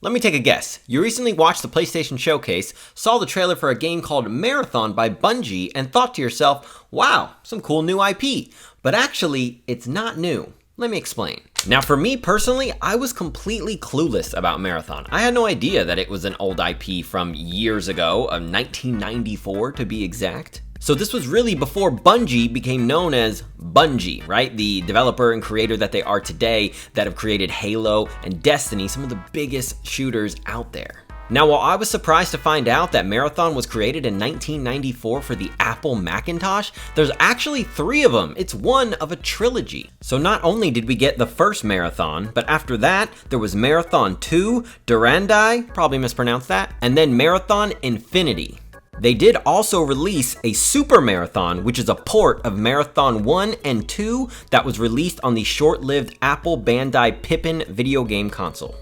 Let me take a guess. You recently watched the PlayStation Showcase, saw the trailer for a game called Marathon by Bungie, and thought to yourself, wow, some cool new IP. But actually, it's not new. Let me explain. Now for me personally, I was completely clueless about Marathon. I had no idea that it was an old IP from years ago, 1994 to be exact. So this was really before Bungie became known as Bungie, right? The developer and creator that they are today that have created Halo and Destiny, some of the biggest shooters out there. Now, while I was surprised to find out that Marathon was created in 1994 for the Apple Macintosh, there's actually 3 of them. It's one of a trilogy. So not only did we get the first Marathon, but after that, there was Marathon 2, Durandai, probably mispronounced that, and then Marathon Infinity. They did also release a Super Marathon, which is a port of Marathon 1 and 2 that was released on the short-lived Apple Bandai Pippin video game console.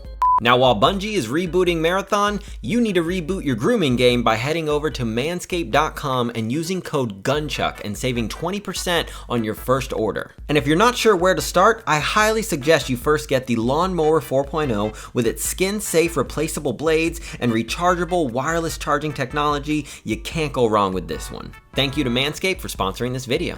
Now, while Bungie is rebooting Marathon, you need to reboot your grooming game by heading over to manscaped.com and using code GUNCHUCK and saving 20% on your first order. And if you're not sure where to start, I highly suggest you first get the Lawnmower 4.0 with its skin-safe replaceable blades and rechargeable wireless charging technology. You can't go wrong with this one. Thank you to Manscaped for sponsoring this video.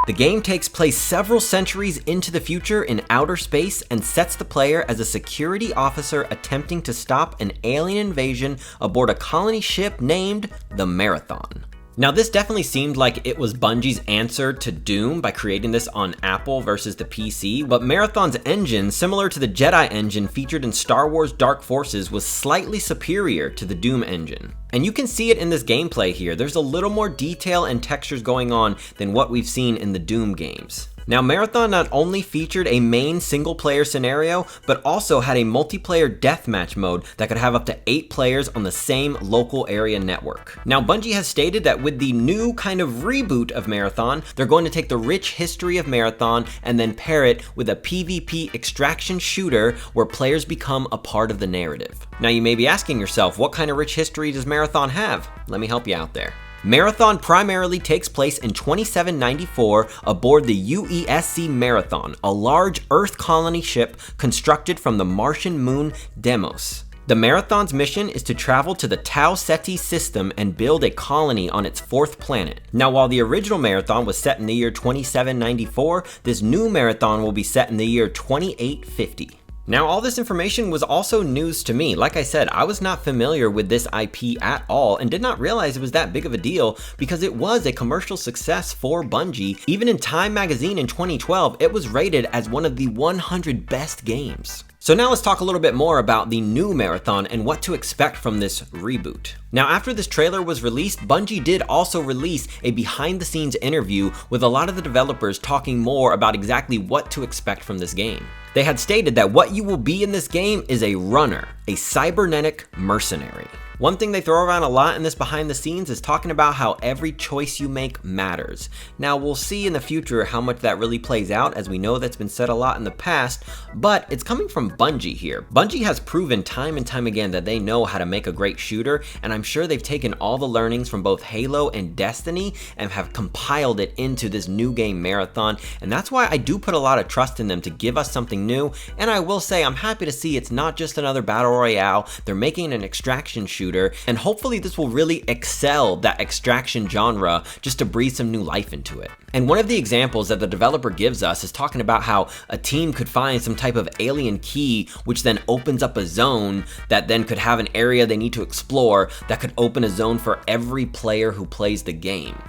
The game takes place several centuries into the future in outer space and sets the player as a security officer attempting to stop an alien invasion aboard a colony ship named the Marathon. Now, this definitely seemed like it was Bungie's answer to Doom by creating this on Apple versus the PC, but Marathon's engine, similar to the Jedi engine featured in Star Wars Dark Forces, was slightly superior to the Doom engine. And you can see it in this gameplay here. There's a little more detail and textures going on than what we've seen in the Doom games. Now, Marathon not only featured a main single-player scenario, but also had a multiplayer deathmatch mode that could have up to 8 players on the same local area network. Now, Bungie has stated that with the new kind of reboot of Marathon, they're going to take the rich history of Marathon and then pair it with a PvP extraction shooter where players become a part of the narrative. Now, you may be asking yourself, what kind of rich history does Marathon have? Let me help you out there. Marathon primarily takes place in 2794 aboard the UESC Marathon, a large Earth colony ship constructed from the Martian moon Deimos. The Marathon's mission is to travel to the Tau Ceti system and build a colony on its 4th planet. Now, while the original Marathon was set in the year 2794, this new Marathon will be set in the year 2850. Now, all this information was also news to me. Like I said, I was not familiar with this IP at all and did not realize it was that big of a deal because it was a commercial success for Bungie. Even in Time magazine in 2012, it was rated as one of the 100 best games. So now let's talk a little bit more about the new Marathon and what to expect from this reboot. Now, after this trailer was released, Bungie did also release a behind-the-scenes interview with a lot of the developers talking more about exactly what to expect from this game. They had stated that what you will be in this game is a runner, a cybernetic mercenary. One thing they throw around a lot in this behind the scenes is talking about how every choice you make matters. Now, we'll see in the future how much that really plays out, as we know that's been said a lot in the past, but it's coming from Bungie here. Bungie has proven time and time again that they know how to make a great shooter, and I'm sure they've taken all the learnings from both Halo and Destiny and have compiled it into this new game Marathon, and that's why I do put a lot of trust in them to give us something new. And I will say I'm happy to see it's not just another battle royale. They're making an extraction shooter, and hopefully this will really excel that extraction genre just to breathe some new life into it. And one of the examples that the developer gives us is talking about how a team could find some type of alien key, which then opens up a zone that then could have an area they need to explore that could open a zone for every player who plays the game,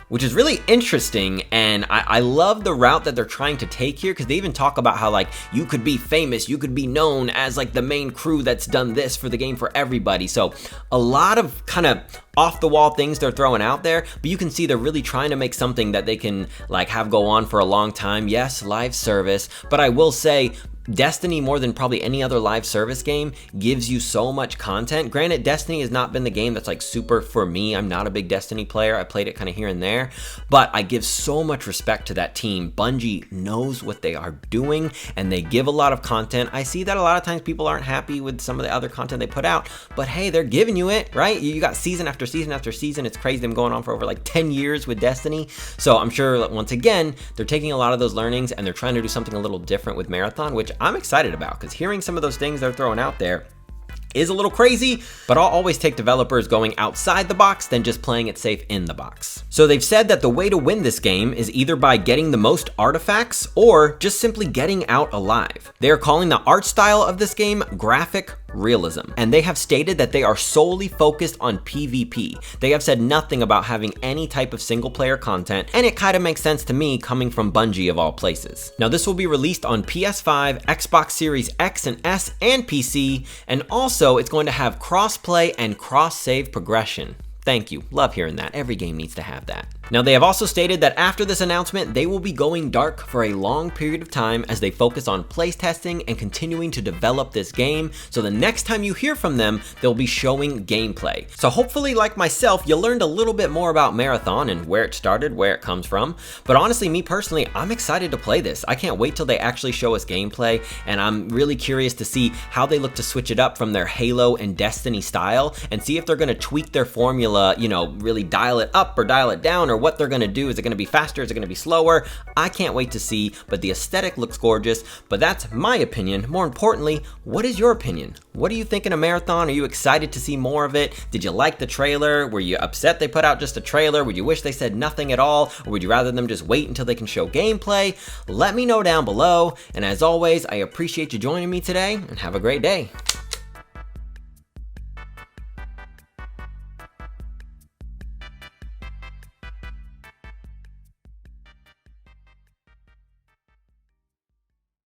which is really interesting. And I love the route that they're trying to take here, because they even talk about how, like, you could be famous, you could be known as like the main crew that's done this for the game for everybody. So a lot of kind of off the wall things they're throwing out there, but you can see they're really trying to make something that they can like have go on for a long time. Yes, live service, but I will say Destiny, more than probably any other live service game, gives you so much content. Granted, Destiny has not been the game that's like super for me. I'm not a big Destiny player. I played it kind of here and there, but I give so much respect to that team. Bungie knows what they are doing and they give a lot of content. I see that a lot of times people aren't happy with some of the other content they put out, but hey, they're giving you it, right? You got season after season after season. It's crazy, them going on for over like 10 years with Destiny. So I'm sure once again, they're taking a lot of those learnings and they're trying to do something a little different with Marathon, which I'm excited about, because hearing some of those things they're throwing out there, is a little crazy, but I'll always take developers going outside the box than just playing it safe in the box. So they've said that the way to win this game is either by getting the most artifacts or just simply getting out alive. They are calling the art style of this game graphic realism, and they have stated that they are solely focused on PvP. They have said nothing about having any type of single player content, and it kind of makes sense to me coming from Bungie of all places. Now this will be released on PS5, Xbox Series X and S, and PC, and also it's going to have cross-play and cross-save progression. Thank you. Love hearing that. Every game needs to have that. Now, they have also stated that after this announcement, they will be going dark for a long period of time as they focus on playtesting and continuing to develop this game. So the next time you hear from them, they'll be showing gameplay. So hopefully, like myself, you learned a little bit more about Marathon and where it started, where it comes from. But honestly, me personally, I'm excited to play this. I can't wait till they actually show us gameplay, and I'm really curious to see how they look to switch it up from their Halo and Destiny style and see if they're going to tweak their formula, you know, really dial it up or dial it down, or what they're going to do. Is it going to be faster? Is it going to be slower? I can't wait to see, but the aesthetic looks gorgeous. But that's my opinion. More importantly, what is your opinion? What are you thinking of Marathon? Are you excited to see more of it? Did you like the trailer? Were you upset they put out just a trailer? Would you wish they said nothing at all? Or would you rather them just wait until they can show gameplay? Let me know down below. And as always, I appreciate you joining me today, and have a great day.